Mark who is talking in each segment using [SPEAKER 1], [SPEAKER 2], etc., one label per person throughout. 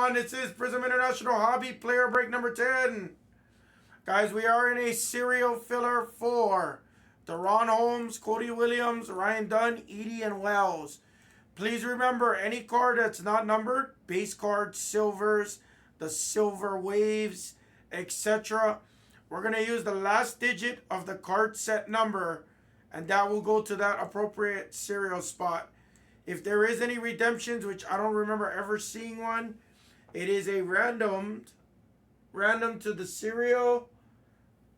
[SPEAKER 1] everyone. This is Prizm International Hobby Player Break number 10. Guys, we are in a serial filler for Deron Holmes, Cody Williams, Ryan Dunn, Edie, and Wells. Please remember, any card that's not numbered, base cards, silvers, the silver waves, etc. We're going to use the last digit of the card set number, and that will go to that appropriate serial spot. If there is any redemptions, which I don't remember ever seeing one, it is a random to the serial,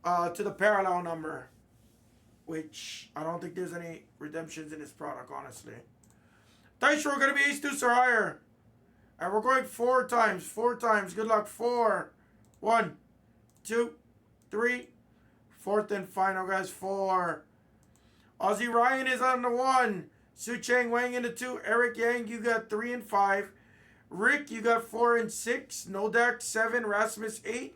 [SPEAKER 1] to the parallel number, which I don't think there's any redemptions in this product, honestly. Dice roll going to be ace, deuce, or higher. And we're going 4 times. 4 times. Good luck. 4. 1, 2, 3. Fourth and final, guys. 4. Aussie Ryan is on the 1. Su Chang Wang in the 2. Eric Yang, you got 3 and 5. Rick, you got 4 and 6. Nodak, 7. Rasmus, 8.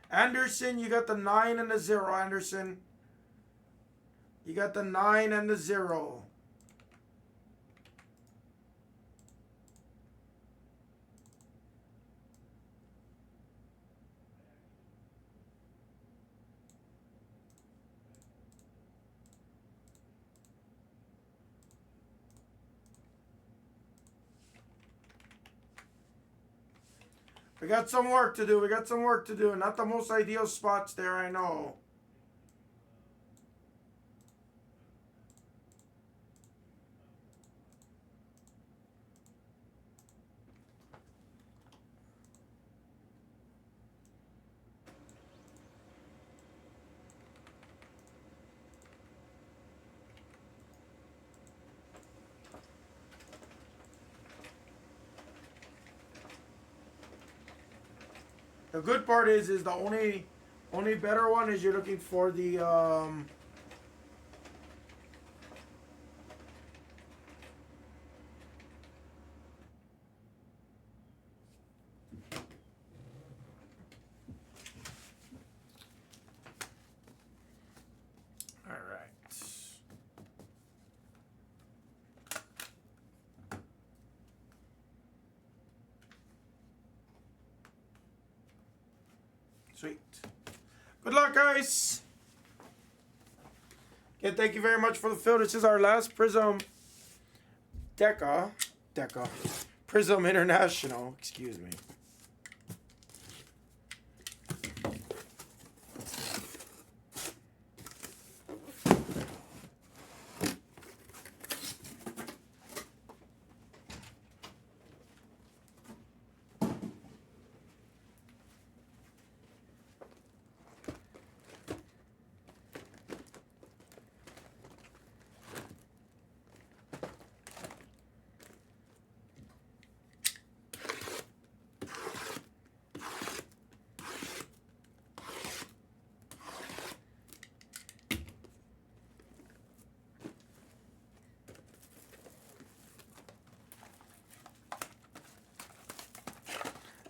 [SPEAKER 1] Anderson, you got the 9 and the 0. Anderson, you got the 9 and the 0. We got some work to do. We got some work to do. Not the most ideal spots there, I know. The good part is the only better one is you're looking for the all right. Sweet. Good luck, guys. Okay, thank you very much for the fill. This is our last Prizm Prizm International. Excuse me.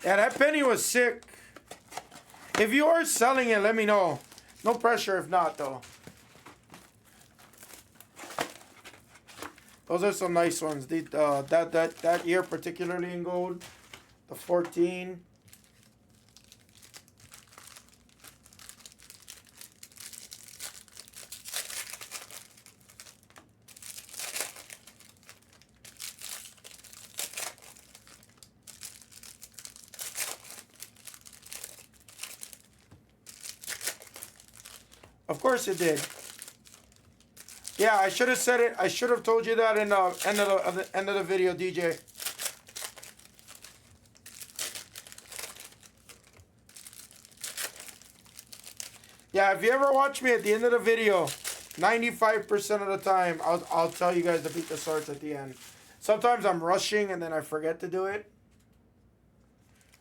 [SPEAKER 1] Yeah, that penny was sick. If you are selling it, let me know. No pressure if not, though. Those are some nice ones. The, that year, particularly in gold. The 14. Of course it did. Yeah, I should have said it. I should have told you that in the end of the video, DJ. Yeah, if you ever watch me at the end of the video, 95% of the time, I'll tell you guys to beat the swords at the end. Sometimes I'm rushing and then I forget to do it.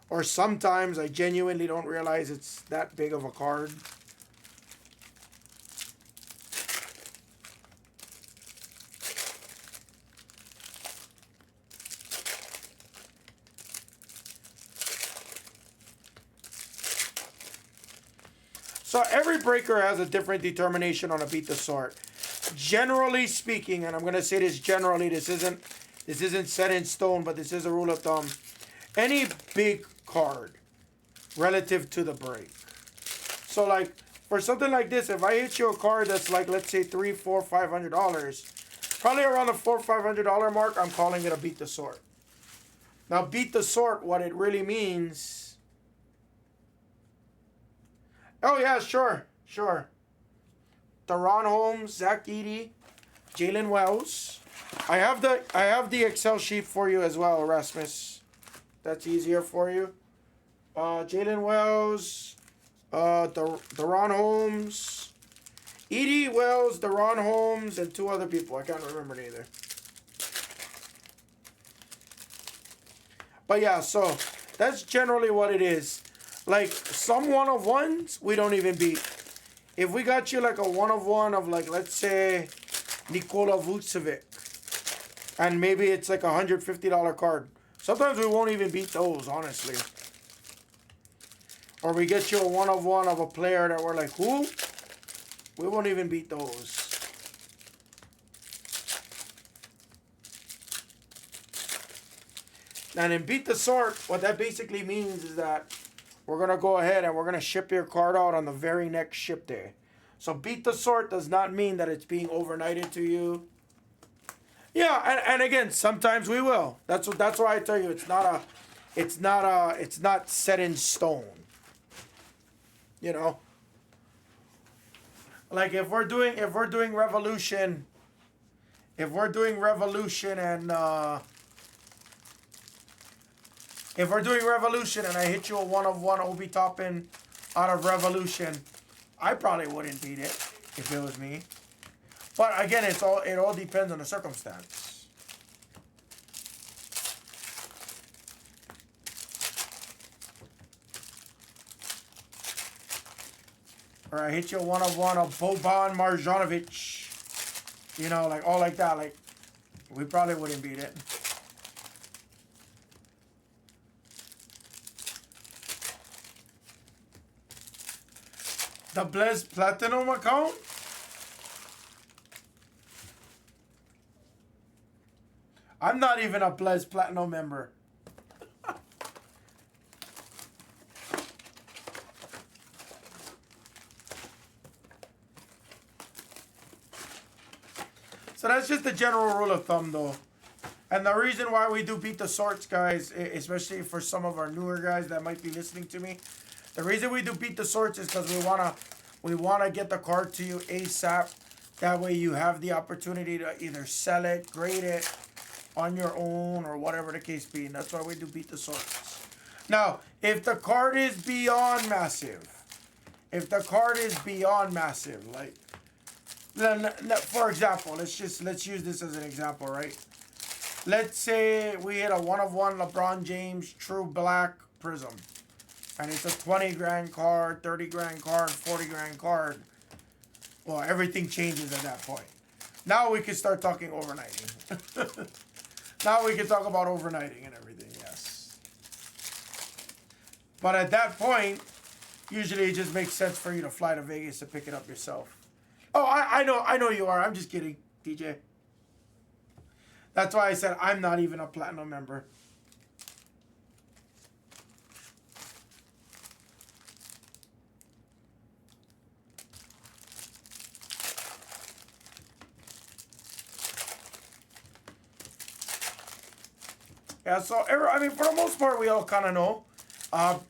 [SPEAKER 1] Or sometimes I genuinely don't realize it's that big of a card. So every breaker has a different determination on a beat the sort. Generally speaking, and I'm going to say this generally, this isn't set in stone, but this is a rule of thumb. any big card relative to the break. So like for something like this, if I hit you a card that's like, let's say $300, $400, $500, probably around the $400, $500 mark, I'm calling it a beat the sort. Now beat the sort, what it really means. Oh yeah, sure. Deron Holmes, Zach Edey, Jalen Wells. I have the Excel sheet for you as well, Erasmus. That's easier for you. Jalen Wells, Deron Holmes, Edey, Wells, Deron Holmes, and 2 other people. I can't remember neither. But yeah, so that's generally what it is. Like some 1-of-1s, we don't even beat. If we got you like a 1-of-1 of like, let's say, Nikola Vucevic, and maybe it's like a $150 card. Sometimes we won't even beat those, honestly. Or we get you a 1-of-1 of a player that we're like, who? We won't even beat those. And in beat the sort, what that basically means is that we're going to go ahead and we're going to ship your card out on the very next ship day. So beat the sort does not mean that it's being overnighted to you. Yeah, and again, sometimes we will. That's why I tell you it's not set in stone. You know? Like if we're doing Revolution and if we're doing Revolution and I hit you a 1-of-1 Obi Toppin out of Revolution, I probably wouldn't beat it if it was me. But again, it all depends on the circumstance. Or I hit you a 1-of-1 of Boban Marjanovic. You know, like all like that. Like we probably wouldn't beat it. The Blez Platinum account? I'm not even a Blez Platinum member. So that's just the general rule of thumb, though. And the reason why we do beat the sorts, guys, especially for some of our newer guys that might be listening to me, the reason we do beat the sorts is because we wanna get the card to you ASAP. That way you have the opportunity to either sell it, grade it on your own, or whatever the case be. And that's why we do beat the sorts. Now, if the card is beyond massive, like, for example, let's use this as an example, right? Let's say we hit a 1-of-1 LeBron James True Black Prizm. And it's a 20 grand card, 30 grand card, 40 grand card. Well, everything changes at that point. Now we can start talking overnighting. Now we can talk about overnighting and everything, yes. But at that point, usually it just makes sense for you to fly to Vegas to pick it up yourself. Oh, I know you are. I'm just kidding, DJ. That's why I said I'm not even a platinum member. Yeah, so, I mean, for the most part, we all kind of know.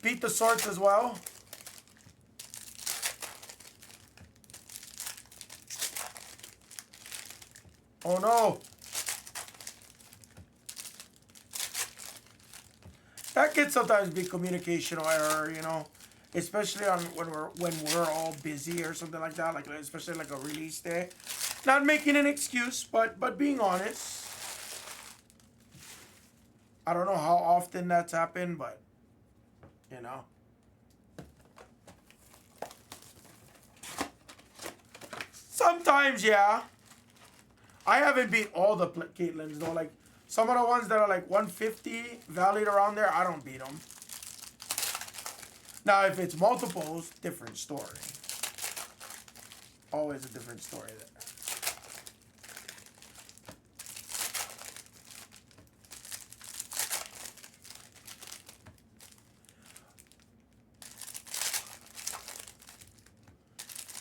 [SPEAKER 1] Beat the sorts as well. Oh, no. That can sometimes be communication error, you know. Especially on when we're all busy or something like that. Like, especially like a release day. Not making an excuse, but being honest. I don't know how often that's happened, but, you know. Sometimes, yeah. I haven't beat all the Caitlins, though. Like, some of the ones that are like 150, valued around there, I don't beat them. Now, if it's multiples, different story. Always a different story there.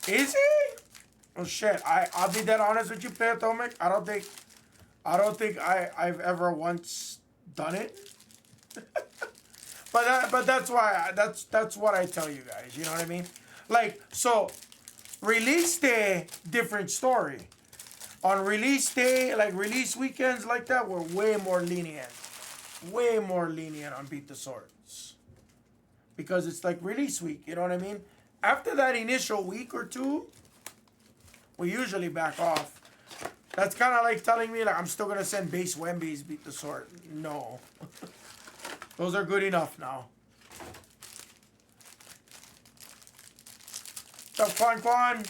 [SPEAKER 1] Is he? Oh shit! I'll be dead honest with you, Patomic. I don't think I've ever once done it. but that's why that's what I tell you guys. You know what I mean? Like, so release day, different story. On release day, like release weekends like that, we're way more lenient. Way more lenient on Beat the Swords. Because it's like release week, you know what I mean? After that initial week or two, we usually back off. That's kind of like telling me, like, I'm still going to send base Wemby's Beat the Sword. No. Those are good enough now. What's up, Quan?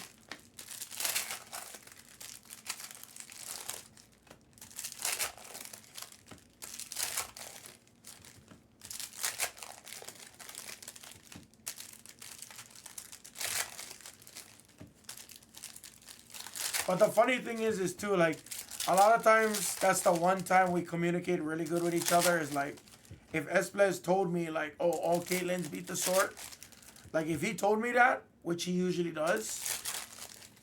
[SPEAKER 1] But the funny thing is too, like, a lot of times, that's the one time we communicate really good with each other, is like, if Blez told me, like, oh, all Caitlyn's Beat the Sword, like, if he told me that, which he usually does,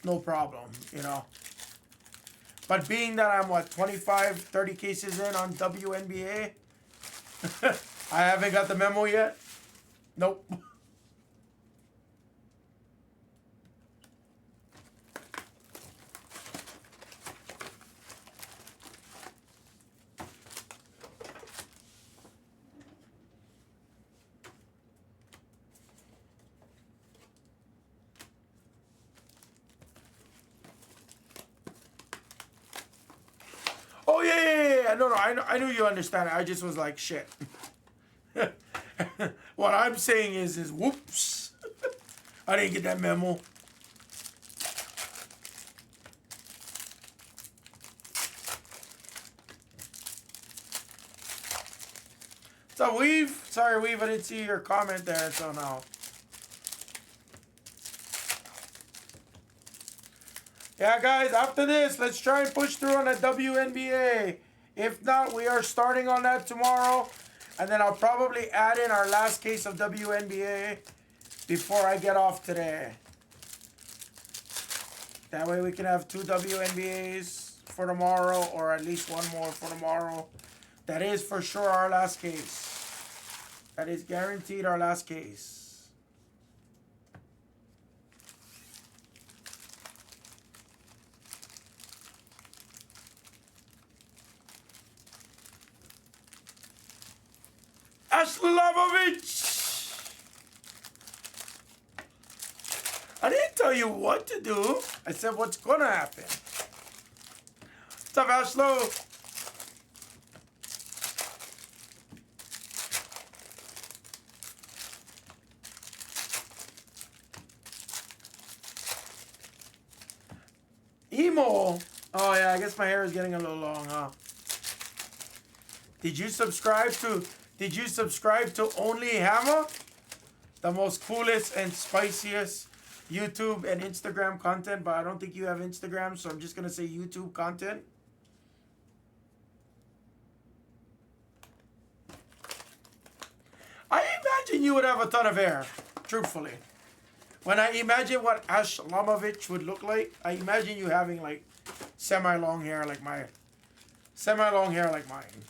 [SPEAKER 1] no problem, you know. But being that I'm, what, 25, 30 cases in on WNBA, I haven't got the memo yet. Nope. Oh, yeah. No, I knew you understand it. I just was like, shit. What I'm saying is whoops. I didn't get that memo. What's up, Weave? Sorry, Weave, I didn't see your comment there until now. Yeah, guys, after this, let's try and push through on the WNBA. If not, we are starting on that tomorrow. And then I'll probably add in our last case of WNBA before I get off today. That way we can have 2 WNBAs for tomorrow, or at least one more for tomorrow. That is for sure our last case. That is guaranteed our last case. Ashlovovich! I didn't tell you what to do. I said what's gonna happen. What's up, Ashlo? Emo. Oh yeah, I guess my hair is getting a little long, huh? Did you subscribe to Only Hammer? The most coolest and spiciest YouTube and Instagram content, but I don't think you have Instagram, so I'm just gonna say YouTube content. I imagine you would have a ton of hair, truthfully. When I imagine what Ash Lamovich would look like, I imagine you having like semi-long hair like mine. Semi-long hair like mine.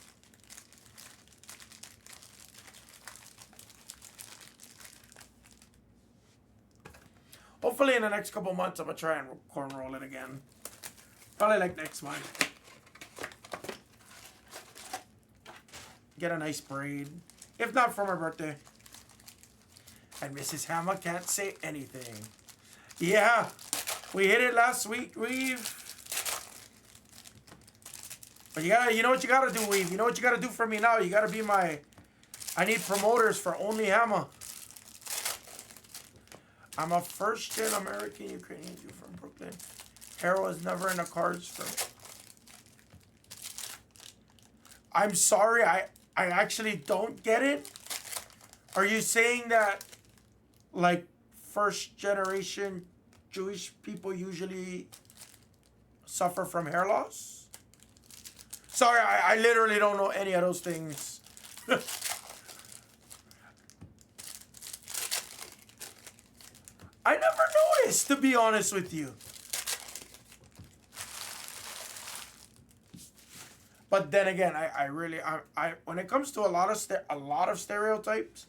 [SPEAKER 1] Hopefully in the next couple months, I'm going to try and corn roll it again. Probably like next month. Get a nice braid. If not for my birthday. And Mrs. Hammer can't say anything. Yeah, we hit it last week, Weave. But you know what you gotta do, Weave. You know what you gotta do for me now. You gotta be my. I need promoters for Only Hammer. I'm a first-gen American Ukrainian Jew from Brooklyn. Hair was never in the cards for me. I'm sorry, I actually don't get it. Are you saying that, like, first-generation Jewish people usually suffer from hair loss? Sorry, I literally don't know any of those things. I never is, to be honest with you. But then again, I really when it comes to a lot of stereotypes,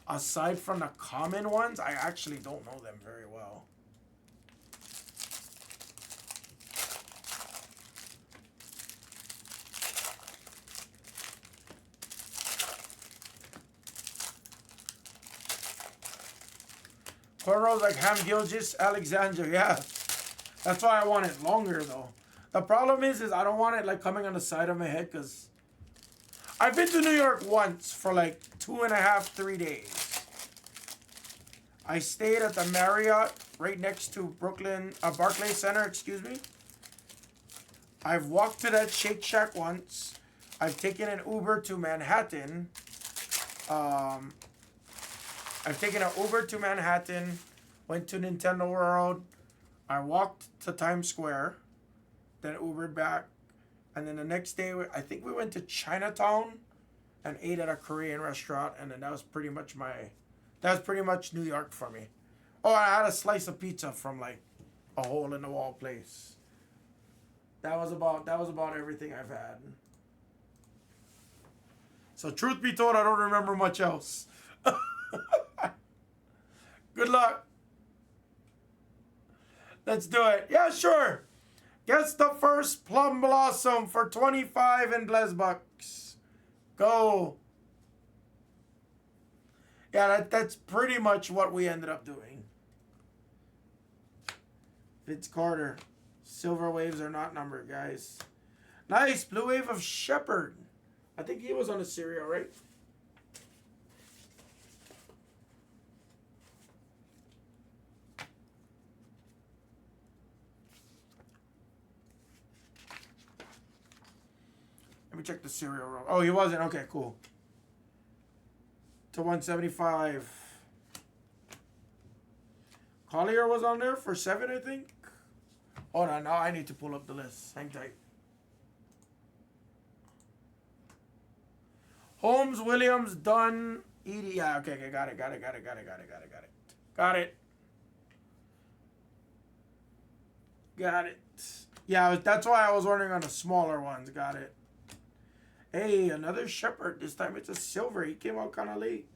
[SPEAKER 1] aside from the common ones, I actually don't know them very well. Cornrows like Ham Gilgis Alexander, yeah. That's why I want it longer though. The problem is I don't want it like coming on the side of my head because I've been to New York once for like 2.5, 3 days. I stayed at the Marriott right next to Barclays Center, excuse me. I've walked to that Shake Shack once. I've taken an Uber to Manhattan. Went to Nintendo World. I walked to Times Square, then Ubered back. And then the next day, I think we went to Chinatown and ate at a Korean restaurant. And then that was pretty much New York for me. Oh, I had a slice of pizza from like a hole-in-the-wall place. That was about everything I've had. So truth be told, I don't remember much else. Good luck. Let's do it. Yeah, sure. Guess the first Plum Blossom for 25 in Blez bucks. Go. Yeah, that's pretty much what we ended up doing. Vince Carter. Silver waves are not numbered, guys. Nice. Blue wave of Shepard. I think he was on a cereal, right? Let me check the serial row. Oh, he wasn't. Okay, cool. To 175. Collier was on there for 7, I think. Hold on. Now I need to pull up the list. Hang tight. Holmes, Williams, Dunn, Edie. Yeah, okay. Got it. Got it. Yeah, that's why I was ordering on the smaller ones. Got it. Hey, another Shepard. This time it's a silver. He came out kind of late.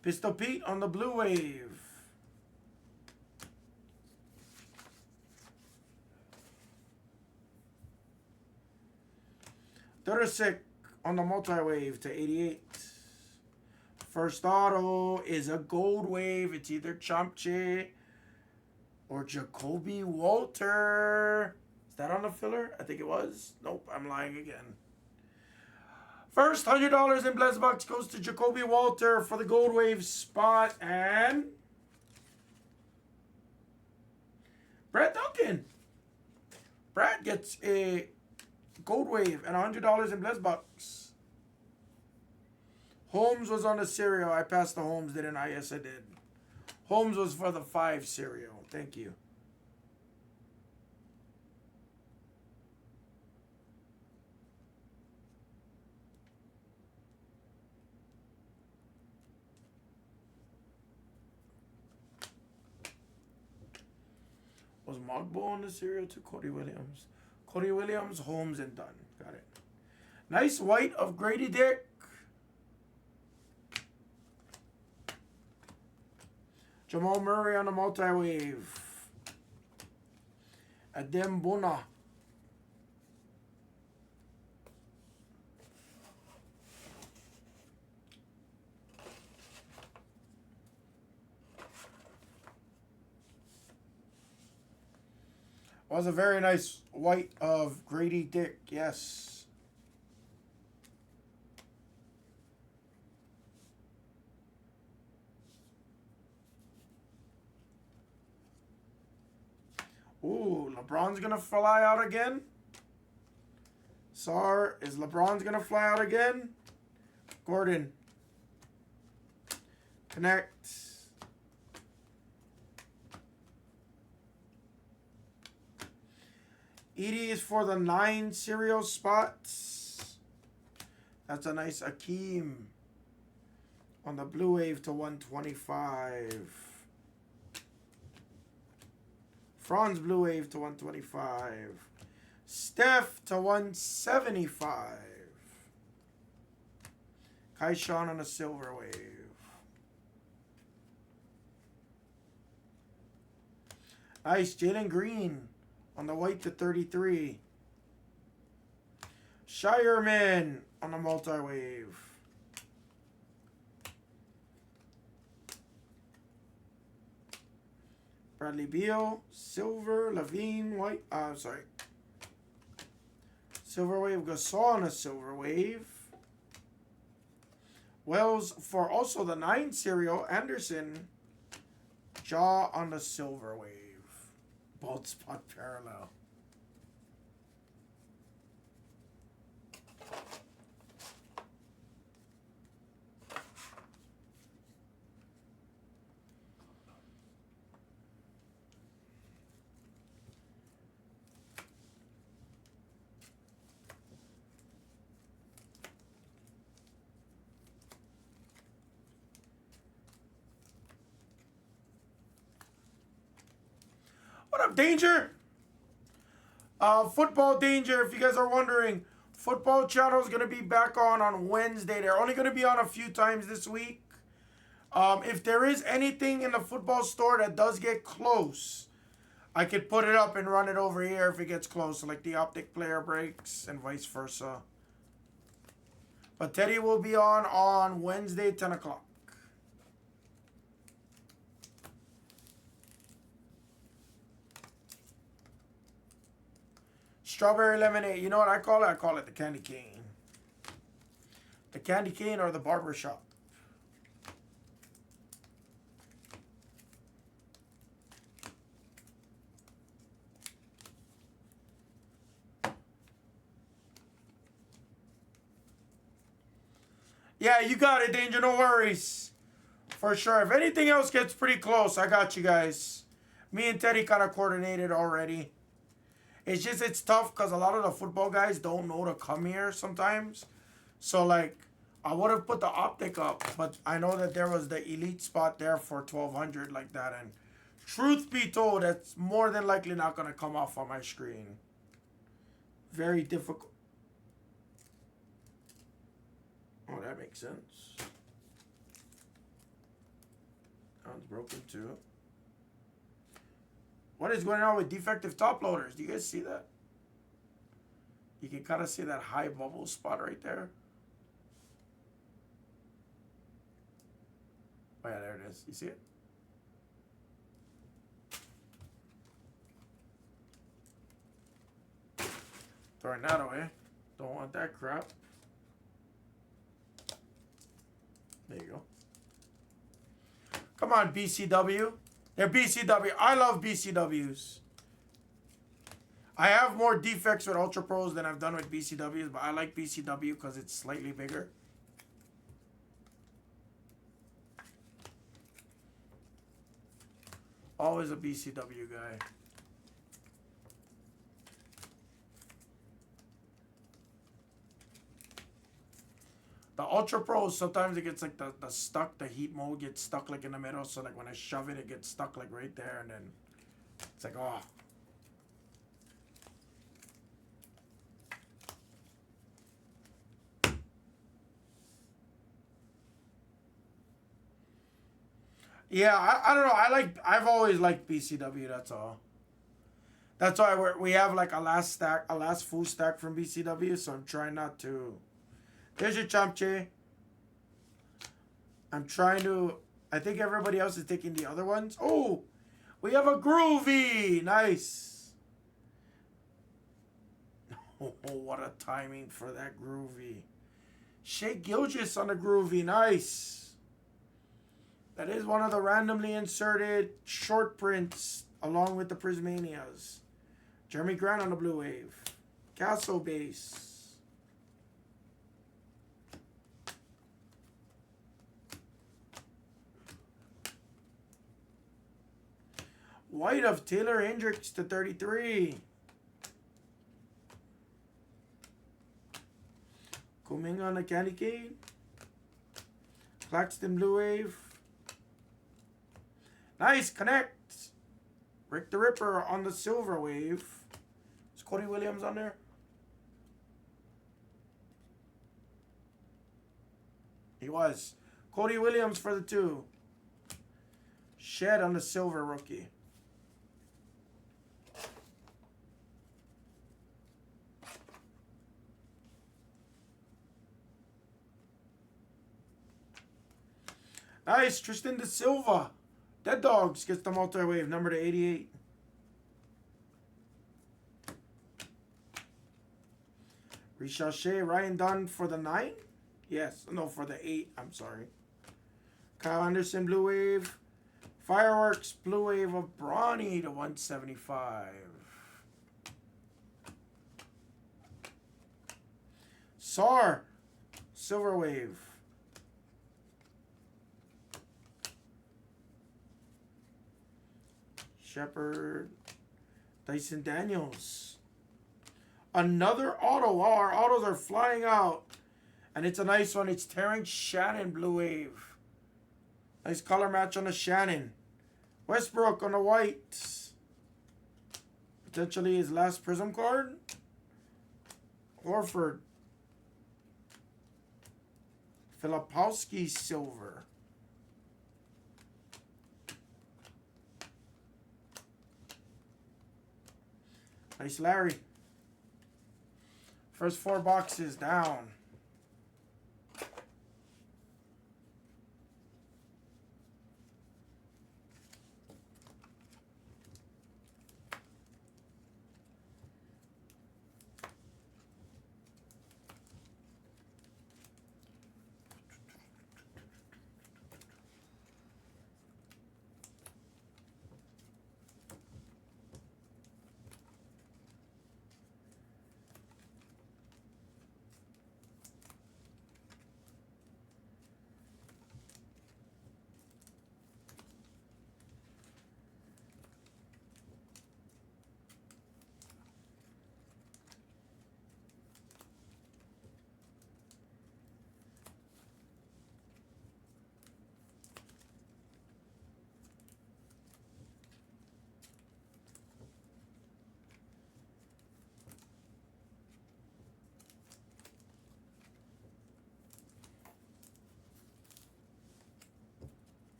[SPEAKER 1] Pistol Pete on the blue wave. Durasic on the multi-wave to 88. First auto is a gold wave. It's either Champche or Jacoby Walter. Is that on the filler? I think it was. Nope, I'm lying again. First $100 in Blez Bucks goes to Jacoby Walter for the gold wave spot. And Brad Duncan. Brad gets a gold wave and $100 in Blez Bucks. Holmes was on the cereal. I passed the Holmes, didn't I? Yes, I did. Holmes was for the 5 cereal. Thank you. Was Mogbo on the cereal to Cody Williams? Cody Williams, Holmes, and Dunn. Got it. Nice white of Grady Dick. Jamal Murray on the multi-wave. Adem Bona. Was a very nice white of Grady Dick, yes. Ooh, LeBron's going to fly out again. Sar, is LeBron's going to fly out again? Gordon. Connect. Edie is for the 9 cereal spots. That's a nice Akeem. On the Blue Wave to 125. Franz Blue Wave to 125. Steph to 175. Kaishan on the Silver Wave. Nice. Jalen Green on the white to 33. Shireman on the multi-wave. Bradley Beal, silver, Levine, white. Sorry. Silver wave, Gasol on a silver wave. Wells for also the 9 serial, Anderson. Jaw on the silver wave. Both spot parallel. What up, Danger? Football Danger, if you guys are wondering, Football Channel is going to be back on Wednesday. They're only going to be on a few times this week. If there is anything in the football store that does get close, I could put it up and run it over here if it gets close, like the optic player breaks and vice versa. But Teddy will be on Wednesday, 10 o'clock. Strawberry lemonade. You know what I call it? I call it the candy cane. The candy cane or the barber shop. Yeah, you got it, Danger. No worries. For sure. If anything else gets pretty close, I got you guys. Me and Teddy kind of coordinated already. It's just, it's tough because a lot of the football guys don't know to come here sometimes. So, like, I would have put the optic up, but I know that there was the elite spot there for 1,200 like that. And truth be told, that's more than likely not going to come off on my screen. Very difficult. Oh, that makes sense. That one's broken too. What is going on with defective top loaders? Do you guys see that? You can kind of see that high bubble spot right there. Oh yeah, there it is. You see it? Throwing that away. Don't want that crap. There you go. Come on, BCW. They're BCW. I love BCWs. I have more defects with Ultra Pros than I've done with BCWs, but I like BCW because it's slightly bigger. Always a BCW guy. The Ultra Pros, sometimes it gets like the heat mode gets stuck like in the middle. So like when I shove it, it gets stuck like right there. And then it's like, oh. Yeah, I don't know. I've always liked BCW, that's all. That's why we have like a last full stack from BCW. So I'm trying not to. There's your Chamche. I'm trying to... I think everybody else is taking the other ones. Oh! We have a Groovy! Nice! Oh, what a timing for that Groovy. Shea Gilgeous on the Groovy. Nice! That is one of the randomly inserted short prints along with the Prismanias. Jeremy Grant on the Blue Wave. Castle Base. White of Taylor Hendricks to 33. Kuminga on the candy cane. Claxton Blue Wave. Nice, connect. Rick the Ripper on the Silver Wave. Is Cody Williams on there? He was. Cody Williams for the 2. Shed on the Silver Rookie. Nice, Tristan Da Silva. Dead Dogs gets the multi-wave, number to 88. Richachet, Ryan Dunn for the 9? Yes, no, for the 8, I'm sorry. Kyle Anderson, Blue Wave. Fireworks, Blue Wave of Bronny to 175. Sar, Silver Wave. Shepard, Dyson Daniels. Another auto. Wow, our autos are flying out. And it's a nice one. It's Terrence Shannon Blue Wave. Nice color match on the Shannon. Westbrook on the white. Potentially his last Prizm card. Horford. Filipowski silver. Nice Larry. First 4 boxes down.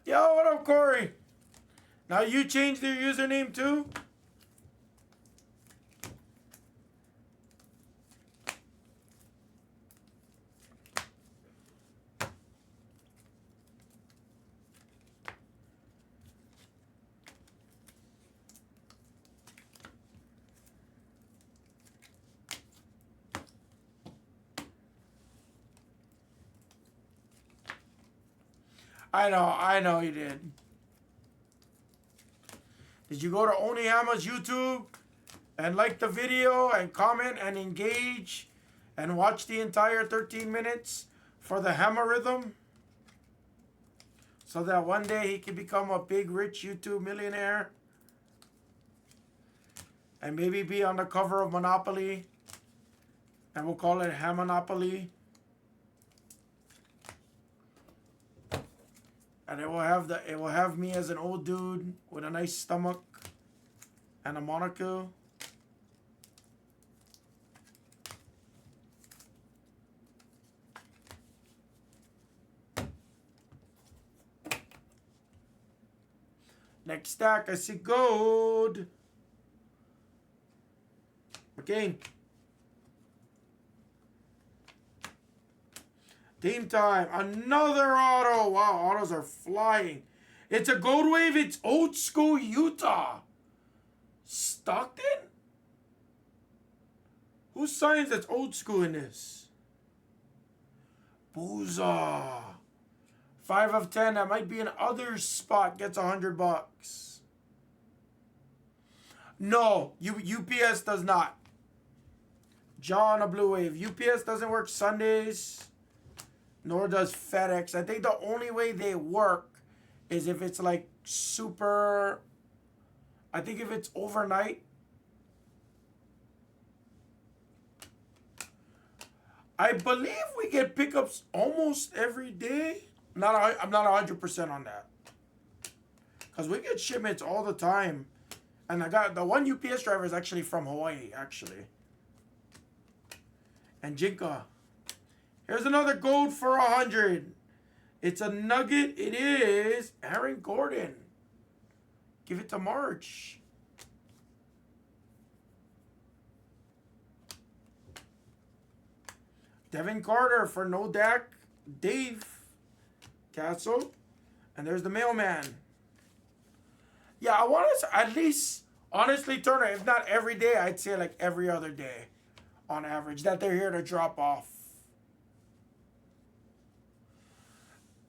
[SPEAKER 1] Yo, what up, Corey? Now you changed your username too? I know you did. Did you go to Onihama's YouTube and like the video and comment and engage and watch the entire 13 minutes for the hammer rhythm? So that one day he can become a big, rich YouTube millionaire and maybe be on the cover of Monopoly, and we'll call it Hamonopoly. And it will have me as an old dude with a nice stomach and a monocle. Next stack, I see gold. McCain. Team time. Another auto. Wow, autos are flying. It's a gold wave. It's old school Utah. Stockton? Who signs that's old school in this? Booza. 5 of 10. That might be an other spot. Gets $100. No, UPS does not. John, a blue wave. UPS doesn't work Sundays. Nor does FedEx. I think the only way they work is if it's like super... I think if it's overnight. I believe we get pickups almost every day. I'm not 100% on that. Because we get shipments all the time. And I got the one UPS driver is actually from Hawaii, actually. And Jinka. Here's another gold for 100. It's a nugget. It is Aaron Gordon. Give it to March. Devin Carter for No Dak. Dave Castle. And there's the mailman. Yeah, I want to at least, honestly, Turner, if not every day, I'd say like every other day on average that they're here to drop off.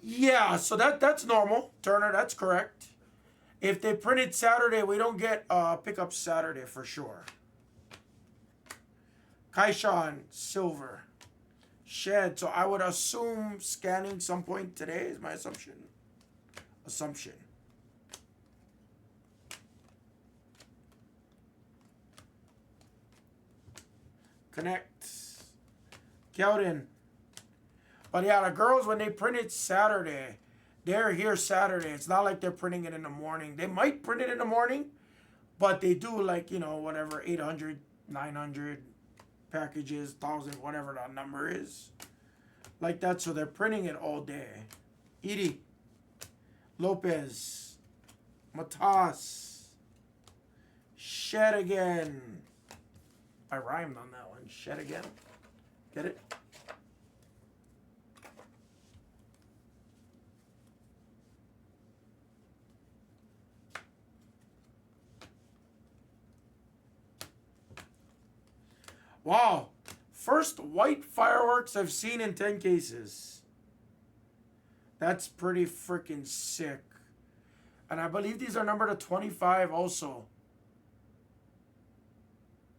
[SPEAKER 1] Yeah, so that's normal, Turner. That's correct. If they printed Saturday, we don't get pickup Saturday for sure. Kaishan, silver. Shed. So I would assume scanning some point today is my assumption. Connect. Kelton. But yeah, the girls, when they print it Saturday, they're here Saturday. It's not like they're printing it in the morning. They might print it in the morning, but they do like, you know, whatever, 800, 900 packages, 1,000, whatever that number is. Like that, so they're printing it all day. Edie. Lopez. Matas. Shed again. I rhymed on that one. Shed again. Get it? Wow. First white fireworks I've seen in 10 cases. That's pretty freaking sick. And I believe these are numbered to 25 also.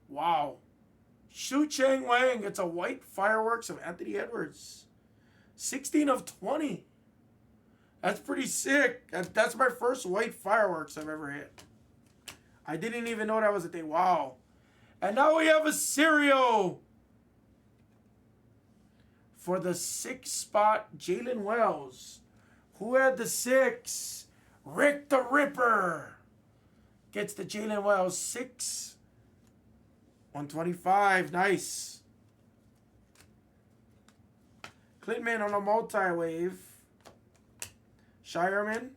[SPEAKER 1] Wow. Shu Chang Wang gets a white fireworks of Anthony Edwards. 16 of 20. That's pretty sick. That's my first white fireworks I've ever hit. I didn't even know that was a thing. Wow. And now we have a cereal. For the 6 spot, Jalen Wells. Who had the 6? Rick the Ripper. Gets the Jalen Wells 6. 125. Nice. Clintman on a multi-wave. Shireman.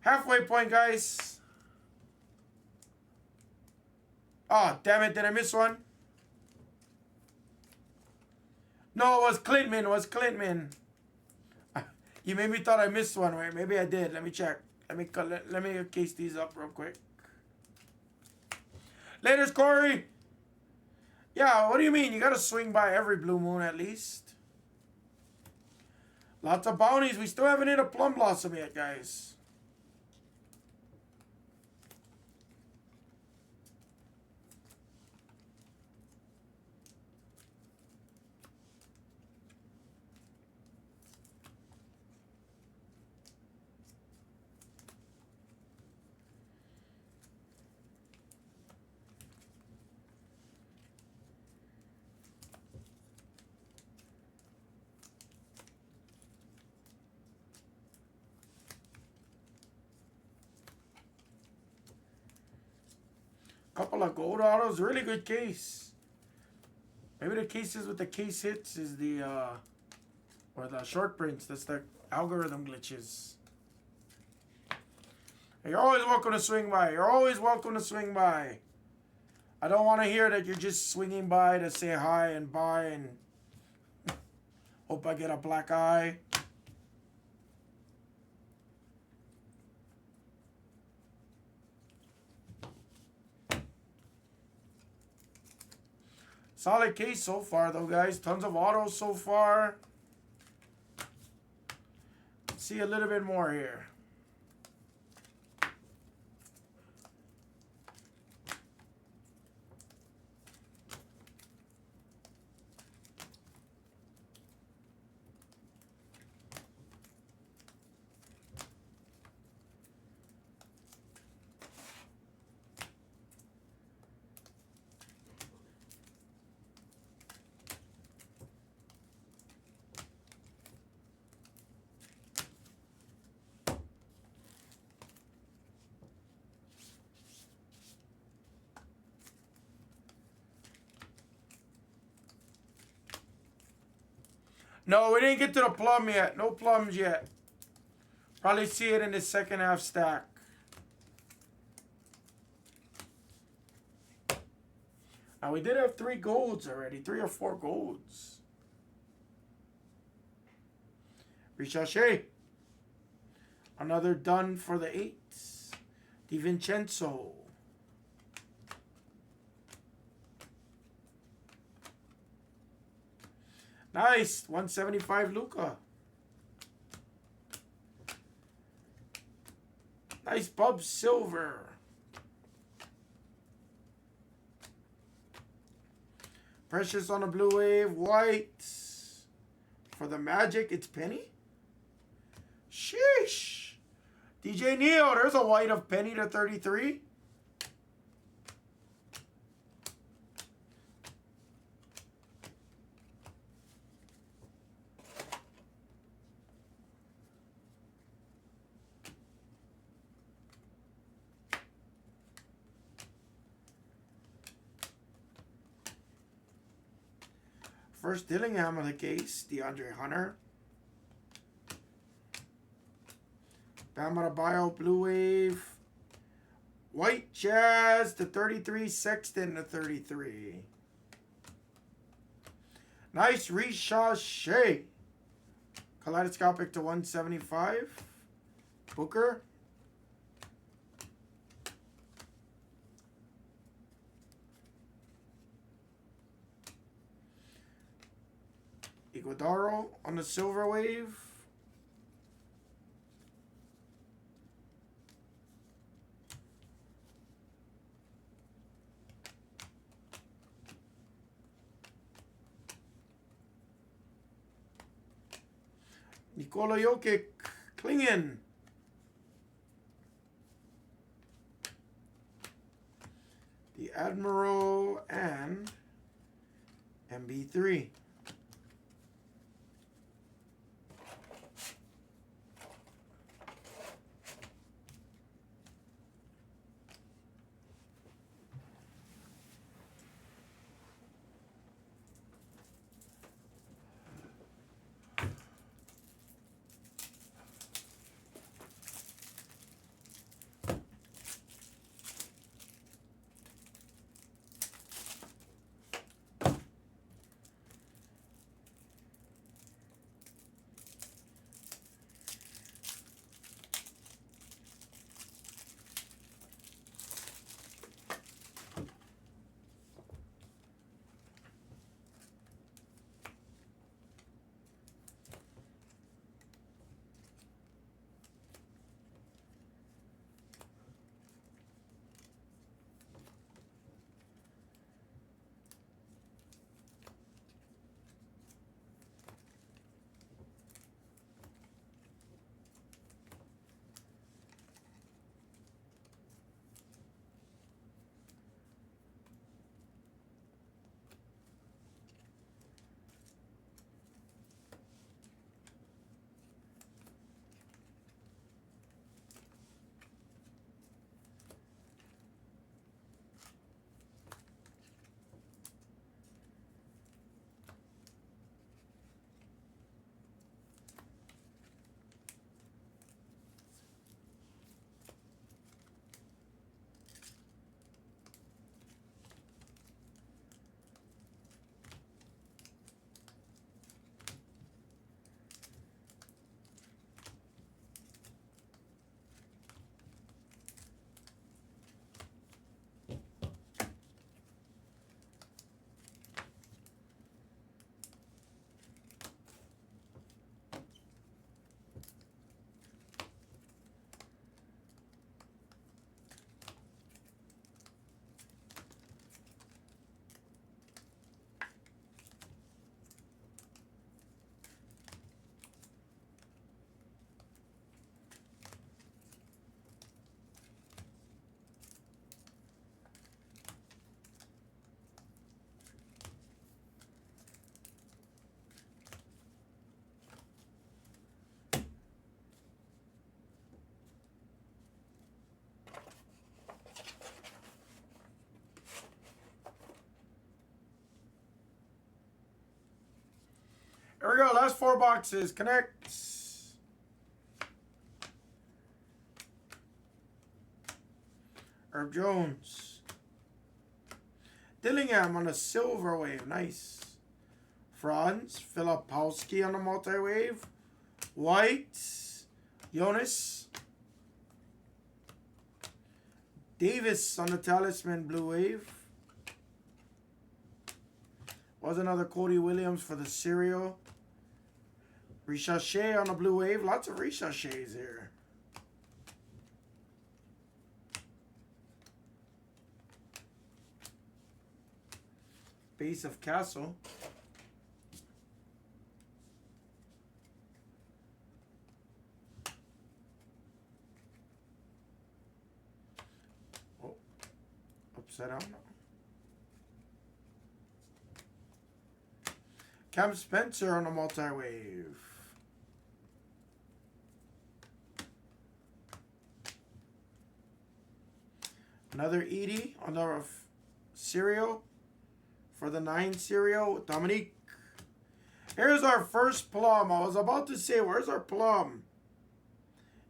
[SPEAKER 1] Halfway point, guys. Oh, damn it. Did I miss one? No, it was Clintman. It was Clintman. You made me thought I missed one, right? Maybe I did. Let me check. Let me case these up real quick. Laters, Corey. Yeah, what do you mean? You got to swing by every blue moon at least. Lots of bounties. We still haven't hit a plum blossom yet, guys. Couple of gold autos, really good case. Maybe the cases with the case hits is the or the short prints. That's the algorithm glitches. You're always welcome to swing by. You're always welcome to swing by. I don't want to hear that you're just swinging by to say hi and bye and hope I get a black eye. Solid case so far, though, guys. Tons of autos so far. Let's see a little bit more here. No, we didn't get to the plum yet. No plums yet. Probably see it in the second half stack. Now, we did have 3 golds already. 3 or 4 golds. Richache. Another done for the 8s. DiVincenzo. Nice. 175 Luca. Nice Bub Silver. Precious on a blue wave. White. For the Magic, it's Penny. Sheesh. DJ Neal, there's a white of Penny to 33. First Dillingham of the case, DeAndre Hunter. Bam Adebayo, Blue Wave. White Jazz to 33, Sexton to 33. Nice Richache. Kaleidoscopic to 175. Booker. Iguodaro on the silver wave. Nikola Jokic, Klingen. The Admiral and MB3. we go. Last 4 boxes. Connects. Herb Jones. Dillingham on a silver wave. Nice. Franz. Filipowski on a multi-wave. White. Jonas. Davis on the Talisman blue wave. Was another Cody Williams for the cereal. Ricochet on the blue wave. Lots of Ricochets here. Base of Castle. Oh, upside down. Cam Spencer on a multi-wave. Another Edie on the cereal for the 9 cereal. Dominique. Here's our first plum. I was about to say, where's our plum?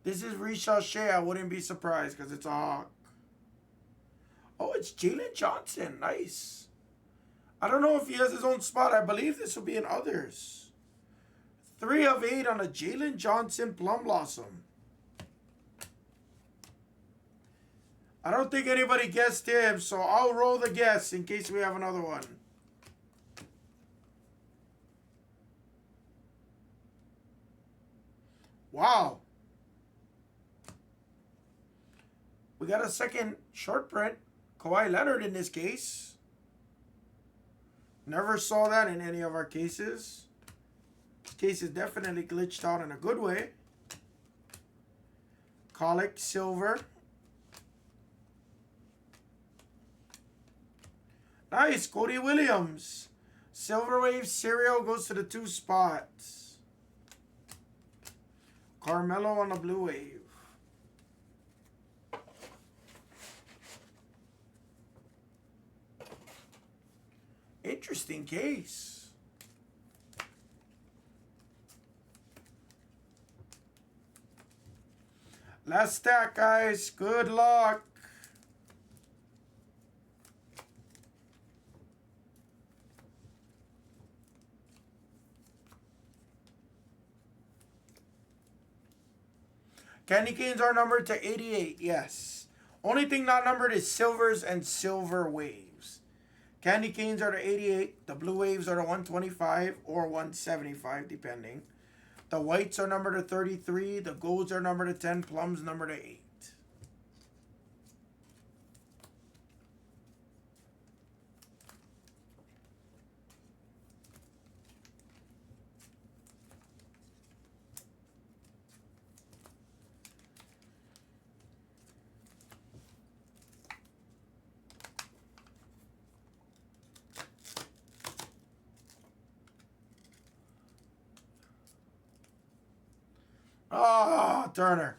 [SPEAKER 1] This is Ricochet. I wouldn't be surprised because it's a Hawk. Oh, it's Jalen Johnson. Nice. I don't know if he has his own spot. I believe this will be in others. 3 of 8 on a Jalen Johnson Plum Blossom. I don't think anybody guessed him, so I'll roll the guess in case we have another one. Wow. We got a second short print. Kawhi Leonard in this case. Never saw that in any of our cases. This case is definitely glitched out in a good way. Colic silver. Nice, Cody Williams. Silver wave cereal goes to the 2 spots. Carmelo on the blue wave. Interesting case. Last stack, guys. Good luck. Candy canes are numbered to 88, yes. Only thing not numbered is silvers and silver waves. Candy canes are to 88. The blue waves are to 125 or 175, depending. The whites are numbered to 33. The golds are numbered to 10. Plums numbered to 8. Ah, Turner.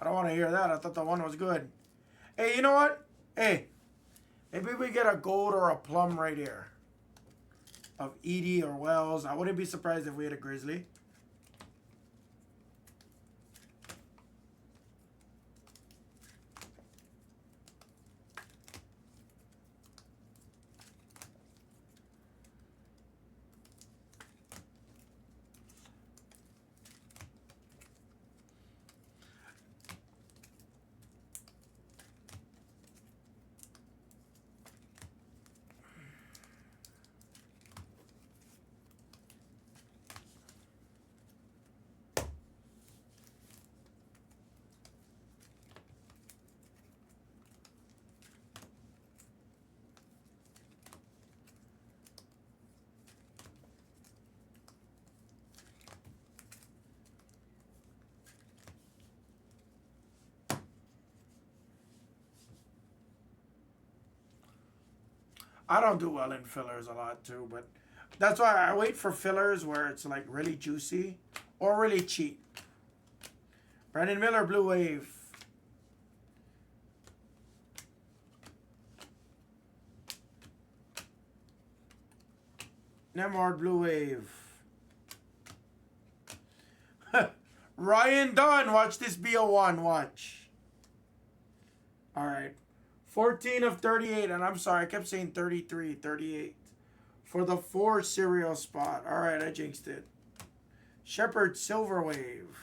[SPEAKER 1] I don't want to hear that. I thought the one was good. Hey, you know what? Hey, maybe we get a gold or a plum right here. Of Edie or Wells. I wouldn't be surprised if we had a Grizzly. I don't do well in fillers a lot too, but that's why I wait for fillers where it's like really juicy or really cheap. Brandon Miller, Blue Wave. Nemhard Blue Wave. Ryan Dunn. Watch this be a 1. Watch. All right. 14 of 38. And I'm sorry, I kept saying 33, 38. For the 4 cereal spot. All right, I jinxed it. Shepherd Silver Wave.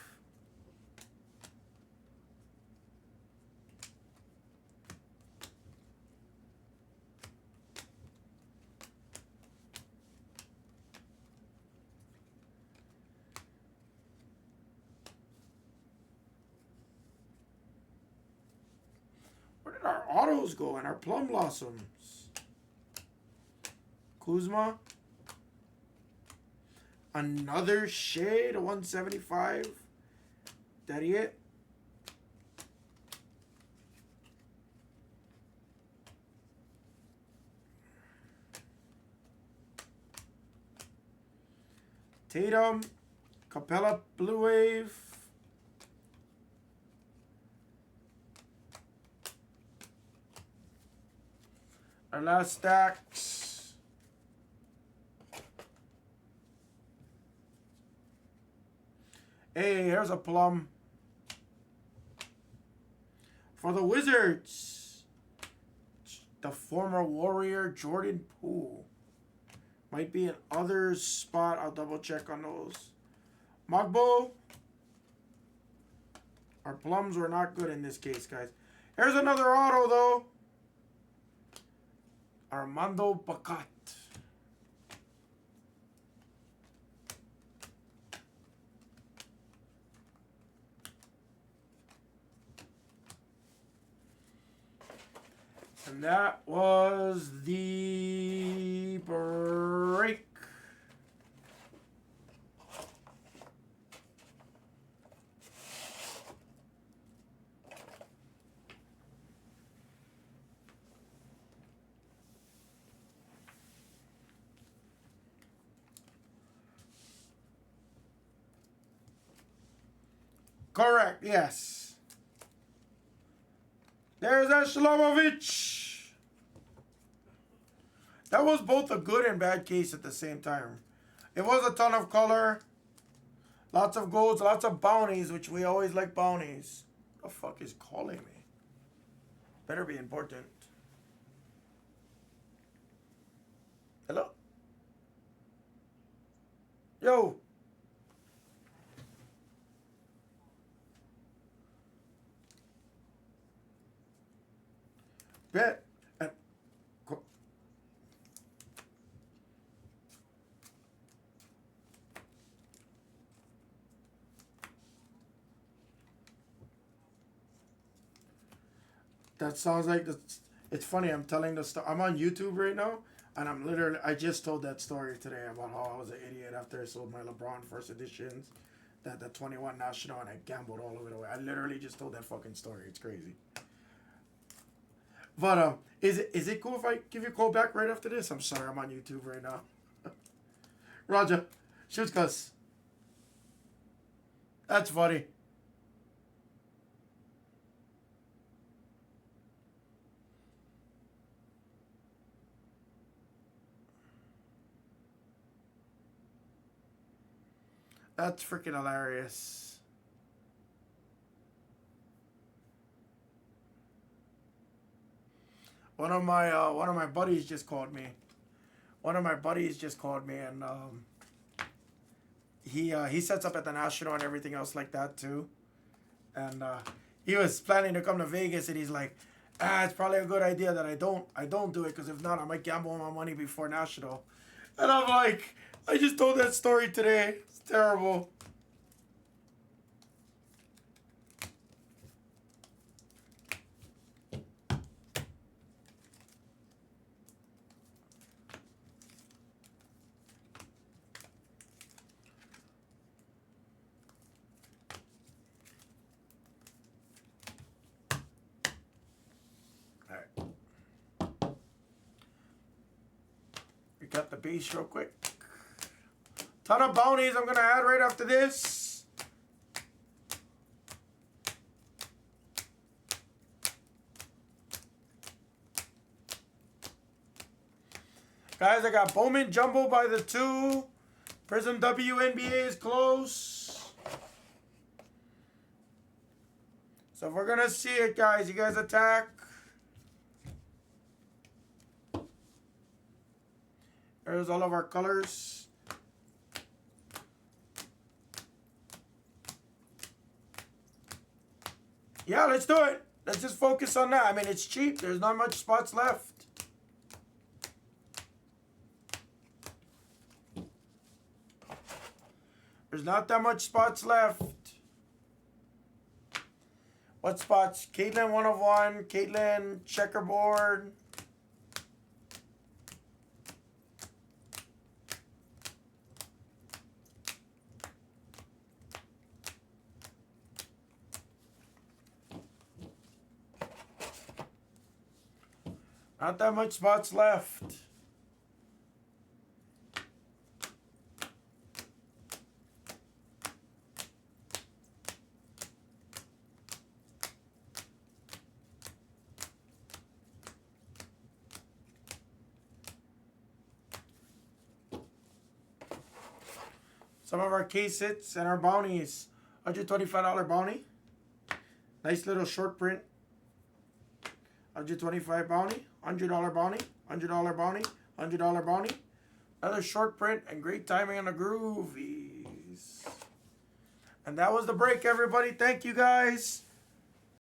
[SPEAKER 1] Where did our autos go and our plum blossoms? Kuzma. Another shade, a 175. That it? Tatum. Capella Blue Wave. Our last stacks. Hey, here's a plum. For the Wizards, the former Warrior Jordan Poole. Might be an others spot. I'll double check on those. Mugbo. Our plums were not good in this case, guys. Here's another auto, though. Armando Bacot. And that was the break. Correct, yes. There's Ashlomovich. That was both a good and bad case at the same time. It was a ton of color. Lots of golds, lots of bounties, which we always like bounties. What the fuck is calling me? Better be important. Hello? Yo. Bet. That sounds like it's funny. I'm telling the story. I'm on YouTube right now, and I just told that story today about how I was an idiot after I sold my LeBron first editions, the 21 National, and I gambled all of it away. I literally just told that fucking story. It's crazy. But is it cool if I give you a call back right after this? I'm sorry, I'm on YouTube right now. Roger, shoots cuss. That's funny. That's freaking hilarious. One of my buddies just called me. And he sets up at the National and everything else like that too. And he was planning to come to Vegas, and he's like, it's probably a good idea that I don't do it, because if not, I might gamble my money before National. And I'm like, I just told that story today. It's terrible. Got the base real quick. Ton of bounties I'm going to add right after this. Guys, I got Bowman Jumbo by the 2. Prizm WNBA is close. So if we're going to see it, guys, you guys attack. There's all of our colors. Yeah, let's do it. Let's just focus on that. I mean, it's cheap. There's not much spots left. There's not that much spots left. What spots? Caitlin 1 of 1. Caitlin checkerboard. Not that much spots left. Some of our case hits and our bounties. $125 bounty. Nice little short print. $125 bounty. $100 bounty. $100 bounty. $100 bounty. Another short print and great timing on the groovies. And that was the break, everybody. Thank you, guys.